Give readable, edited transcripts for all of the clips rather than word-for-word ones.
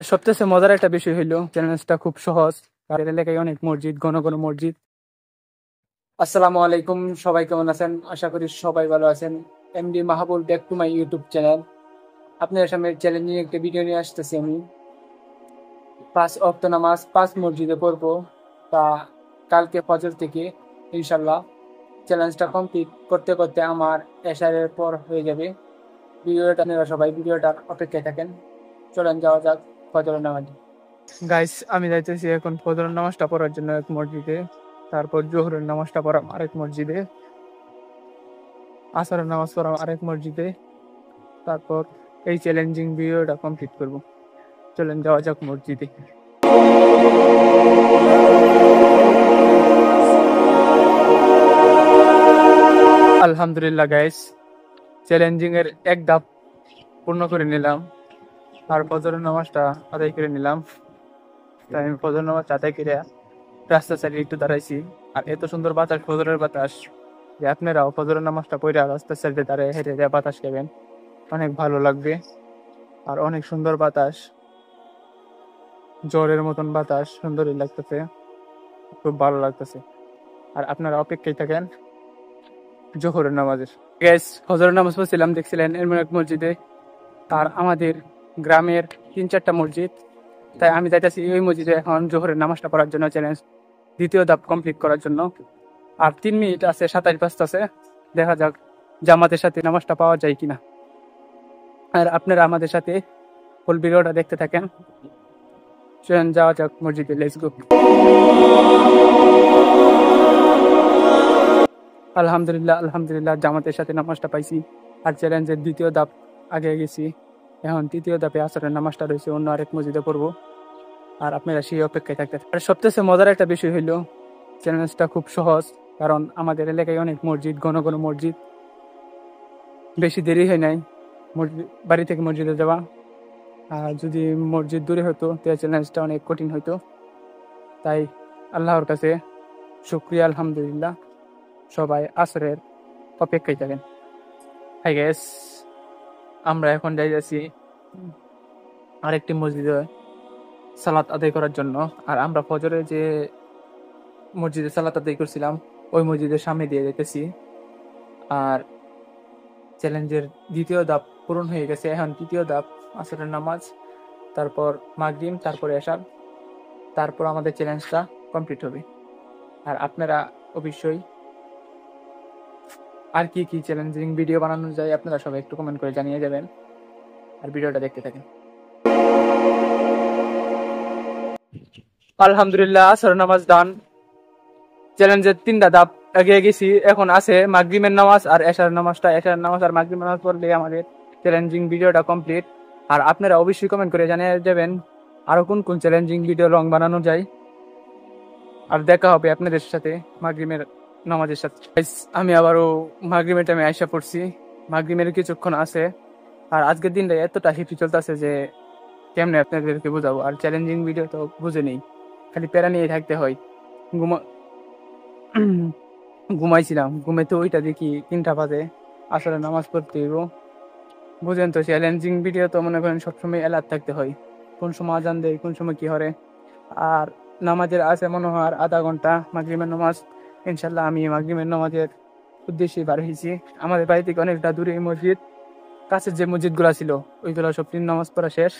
সবচেয়ে মজার একটা বিষয় হইলো চ্যালেঞ্জটা খুব সহজ। আমাদের এলাকায় অনেক মসজিদ, ঘন ঘন মসজিদ। আসসালামু আলাইকুম, সবাই কেমন আছেন? আশা করি সবাই ভালো আছেন। MD Mahbub, back to my YouTube channel. আপনাদের সামনে চ্যালেঞ্জিং একটা ভিডিও নিয়ে আসতেছি আমি। 5 ওয়াক্ত নামাজ 5 মসজিদে পড়বো, তা কালকে ফজর থেকে ইনশাল্লাহ। চ্যালেঞ্জটা কমপ্লিট করতে করতে আমার এশারের পর হয়ে যাবে। আপনারা সবাই ভিডিওটার অপেক্ষায় থাকেন। চলেন যাওয়া যাক ফজরের নামাজ। গাইস, আমি যাইতেছি এখন ফজরের নামাজটা পড়ার জন্য এক মসজিদে, তারপর জোহরের নামাজটা পড়াম আরেক মসজিদে, আসরের নামাজ পড়াম আরেক মসজিদে, তারপর এই চ্যালেঞ্জিং ভিডিওটা কমপ্লিট করব। চলেন যাওয়া যাক মসজিদে। আলহামদুলিল্লাহ গাইস, চ্যালেঞ্জিং এর এক ধাপ পূর্ণ করে নিলাম আর ফজরের নামাজটা আদায় করে নিলাম। তাই আমি ফজর নামাজ আদায় করে রাস্তা সাইডে একটু দাঁড়াইছি। আর এত সুন্দর বাতাস, ফজরের বাতাস, যে আপনারাও ফজরের নামাজটা পড়ে রাস্তার সাইডে দাঁড়িয়ে হেঁটে হেঁটে বাতাস খাবেন, অনেক ভালো লাগবে। আর অনেক সুন্দর বাতাস, জ্বরের মতন বাতাস, সুন্দরই লাগতেছে, খুব ভালো লাগতেছে। আর আপনারা অপেক্ষায় থাকেন জোহরের নামাজের। গ্যাস, ফজরের নামাজ পড়ছিলাম দেখছিলেন এমন এক মসজিদে। আর আমাদের গ্রামের 3-4টা মসজিদ, তাই আমি যাইতেছি ওই মসজিদে এখন জোহরের নামাজটা পড়ার জন্য, চ্যালেঞ্জ দ্বিতীয় ধাপ কমপ্লিট করার জন্য। আর 3 মিনিট আছে, 27 বাজতেছে। দেখা যাক জামাতের সাথে নামাজটা পাওয়া যায় কিনা। আর আপনারা আমাদের সাথে ফুল ভিডিওটা দেখতে থাকেন। চলেন যাওয়া যাক মসজিদে, লেটস গো। আলহামদুলিল্লাহ আলহামদুলিল্লাহ, জামাতের সাথে নামাজটা পাইছি। আর চ্যালেঞ্জের দ্বিতীয় ধাপ আগে গেছি। এখন তৃতীয় ধাপে আসরের নামাজটা রয়েছে অন্য আরেক মসজিদে পড়বো। আর আপনারা সেই অপেক্ষায় থাকতে। আর সবচেয়ে মজার একটা বিষয় হইলো চ্যালেঞ্জটা খুব সহজ, কারণ আমাদের এলাকায় অনেক মসজিদ, ঘন ঘন মসজিদ। বেশি দেরি হয় নাই বাড়ি থেকে মসজিদে যাওয়া। আর যদি মসজিদ দূরে হতো তাহলে চ্যালেঞ্জটা অনেক কঠিন হইতো। তাই আল্লাহর কাছে শুকরিয়া, আলহামদুলিল্লাহ। সবাই আসরের অপেক্ষায় থাকেন। হাই গাইস, আমরা এখন যাইতেছি আরেকটি মসজিদে সালাত আদায় করার জন্য। আর আমরা ফজরে যে মসজিদে সালাত আদায় করছিলাম ওই মসজিদের সামনে দিয়ে যেতেছি। আর চ্যালেঞ্জের দ্বিতীয় ধাপ পূরণ হয়ে গেছে। এখন তৃতীয় ধাপ আসরের নামাজ, তারপর মাগরিব, তারপর এশার, তারপর আমাদের চ্যালেঞ্জটা কমপ্লিট হবে। আর আপনারা অবশ্যই আর কি কি চ্যালেঞ্জিং ভিডিও বানানো যায় আপনারা সবাই একটু কমেন্ট করে জানিয়ে যাবেন। আর ভিডিওটা দেখতে থাকেন। আলহামদুলিল্লাহ, আসরের নামাজ ডান। চ্যালেঞ্জের 3টা ধাপ এগিয়ে গেছি। এখন আছে মাগরিবের নামাজ আর এশার নামাজটা। এশার নামাজ আর মাগরিব নামাজ পড়লে আমাদের চ্যালেঞ্জিং ভিডিওটা কমপ্লিট। আর আপনারা অবশ্যই কমেন্ট করে জানিয়ে যাবেন আরো কোন কোন চ্যালেঞ্জিং ভিডিও লং বানানো যায়। আর দেখা হবে আপনাদের সাথে মাগরিবের নামাজের সাথে। আমি আবারও মাগরিবের টাইমে আইসা পড়ছি। মাগরিবের কিছুক্ষণ আছে। আর আজকের দিনটা এতটা হিপি চলতেছে যে কেমনে আপনাদেরকে বোঝাবো। আর চ্যালেঞ্জিং ভিডিও তো বুঝে নেই, খালি প্যারা নিয়ে থাকতে হয়। ঘুমাইছিলাম, ঘুমে তো ওইটা দেখি 3টা বাজে, আসলে নামাজ পড়তে হইব। বুঝেন তো, চ্যালেঞ্জিং ভিডিও তো মনে করেন সবসময় অ্যালার্ট থাকতে হয়, কোন সময় আজান দেয়, কোন সময় কি হরে। আর নামাজের আছে মনে হয় আর আধা ঘন্টা মাগরিবের নামাজ। ইনশাল্লাহ আমি মাগরিবের নামাজের উদ্দেশ্যে বার হয়েছি। আমাদের বাড়ি থেকে অনেকটা দূরে এই মসজিদ। কাছের যে মসজিদগুলো ছিল ওইগুলো সব 3 নামাজ পড়া শেষ।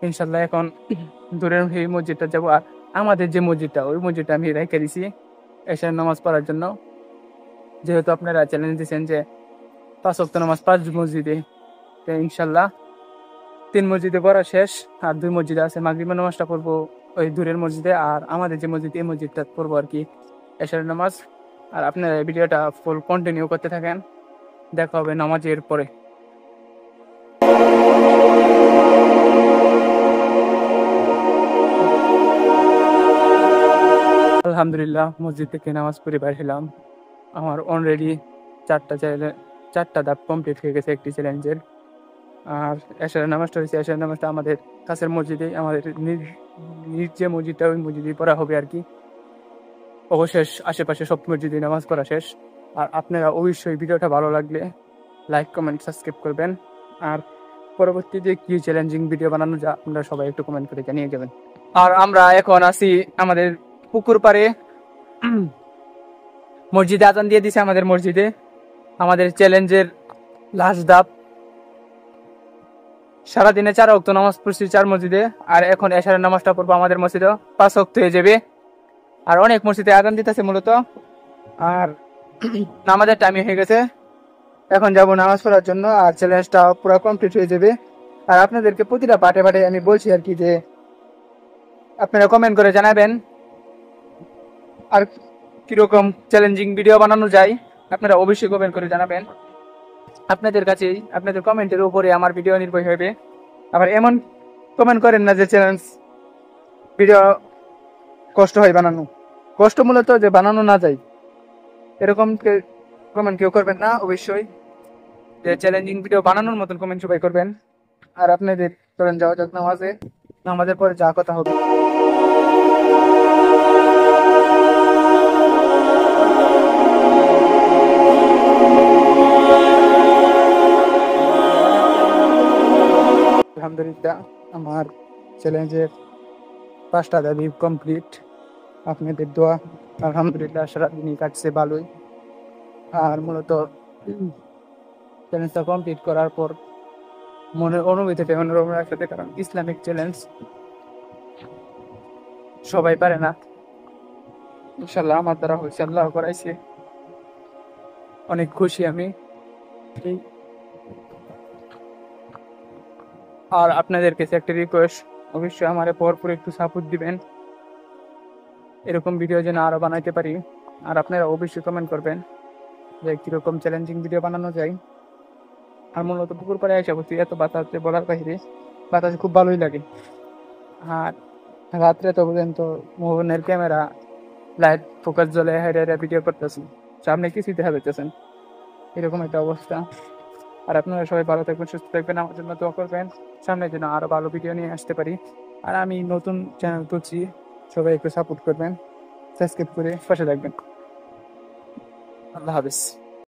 ইনশাল্লাহ এখন দূরের এই মসজিদটা যাবো। আর আমাদের যে মসজিদটা, ওই মসজিদটা আমি রেখে দিছি এশার নামাজ পড়ার জন্য। যেহেতু আপনারা চ্যালেঞ্জ দিচ্ছেন যে 5 ওয়াক্ত নামাজ 5 মসজিদে, তো ইনশাল্লাহ 3 মসজিদে পড়া শেষ। আর 2 মসজিদে আছে, মাগরিবের নামাজটা পড়বো ওই দূরের মসজিদে। আর আমাদের যে মসজিদ, এই মসজিদটা পড়বো আর কি এশার নামাজ। আর আপনারা ভিডিওটা ফুল কন্টিনিউ করতে থাকেন, দেখা হবে নামাজের পরে। আলহামদুলিল্লাহ, মসজিদ থেকে নামাজ পড়ে বাইর হলাম। আমার অলরেডি 4টা ধাপ কমপ্লিট হয়ে গেছে একটি চ্যালেঞ্জের। আর এশারের নামাজটা হয়েছে, এশারের নামাজটা আমাদের কাছের মসজিদে, আমাদের নিজ যে মসজিদটা ওই মসজিদে পড়া হবে আর কি। অবশেষ আশেপাশে সব মসজিদে নামাজ পড়া শেষ। আর আপনারা অবশ্যই ভিডিওটা ভালো লাগলে লাইক, কমেন্ট, সাবস্ক্রাইব করবেন। আর পরবর্তীতে কি চ্যালেঞ্জিং ভিডিও বানানো যায় আপনারা সবাই একটু কমেন্ট করে জানিয়ে যাবেন। আর আমরা এখন আছি আমাদের পুকুর পাড়ে, মসজিদে আজান দিয়ে দিছে। আমাদের মসজিদে আমাদের চ্যালেঞ্জের লাস্ট ধাপ। সারাদিনে 4 ওয়াক্ত নামাজ পড়ছি 4 মসজিদে, আর এখন এশারের নামাজটা পড়বো আমাদের মসজিদে 5 ওয়াক্ত হয়ে যাবে। আর অনেক মসজিদে আজান দিতেছে মূলত, আর নামাজের টাইম হয়ে গেছে। এখন যাব নামাজ পড়ার জন্য, আর চ্যালেঞ্জটা পুরো কমপ্লিট হয়ে যাবে। আর আপনাদেরকে প্রতিটা পাটে পাটে আমি বলছি আর কি, যে আপনারা কমেন্ট করে জানাবেন আর কিরকম চ্যালেঞ্জিং ভিডিও বানানো যায়। আপনারা অবশ্যই কমেন্ট করে জানাবেন। আপনাদের কাছেই, আপনাদের কমেন্টের উপরে আমার ভিডিও নির্ভর হবে। আবার এমন কমেন্ট করেন না যে চ্যালেঞ্জ ভিডিও কষ্ট হয় বানানো, কষ্ট মূলত যে বানানো না যায়, এরকম কমেন্ট কেউ করবেন না। অবশ্যই যে চ্যালেঞ্জিং ভিডিও বানানোর মতন কমেন্ট সবাই করবেন। আর আপনাদের চলেন যাওয়া যাক নামাজে, নামাজের পরে যা কথা হবে। আলহামদুলিল্লাহ, আমার চ্যালেঞ্জের 5টা দাবি কমপ্লিট। আপনাদের দোয়া আলহামদুলিল্লাহ সারাদিনই কাটছে ভালোই। আর মূলত চ্যালেঞ্জটা কমপ্লিট করার পর মনের অনুভূতিটা অন্যরকম একসাথে, কারণ ইসলামিক চ্যালেঞ্জ সবাই পারে না। ইনশাল্লাহ আমার দ্বারা হয়েছে, আল্লাহ করাইছে, অনেক খুশি আমি। আর আপনাদের কাছে একটা রিকোয়েস্ট, অবশ্যই আমার ভরপুর একটু সাপোর্ট দিবেন, এরকম ভিডিও যেন আরো বানাইতে পারি। আর আপনারা অবশ্যই কমেন্ট করবেন যে কিরকম চ্যালেঞ্জিং ভিডিও বানানো যায়। আর মূলত পুকুর পাড়ে এসে বলছি, এত বাতাস বলার বাহিরে, বাতাস খুব ভালোই লাগে। আর রাত্রে তো পর্যন্ত মোবাইলের ক্যামেরা লাইট ফোকাস জ্বলে হেরে ভিডিও করতেছি, সামনে কিছুই দেখা যাইতেছেন, এরকম একটা অবস্থা। আর আপনারা সবাই ভালো থাকবেন, সুস্থ থাকবেন, আমার জন্য দোয়া করবেন, সামনের জন্য আরো ভালো ভিডিও নিয়ে আসতে পারি। আর আমি নতুন চ্যানেল করছি, সবাই একটু সাপোর্ট করবেন, সাবস্ক্রাইব করে পাশে থাকবেন। আল্লাহ হাফেজ।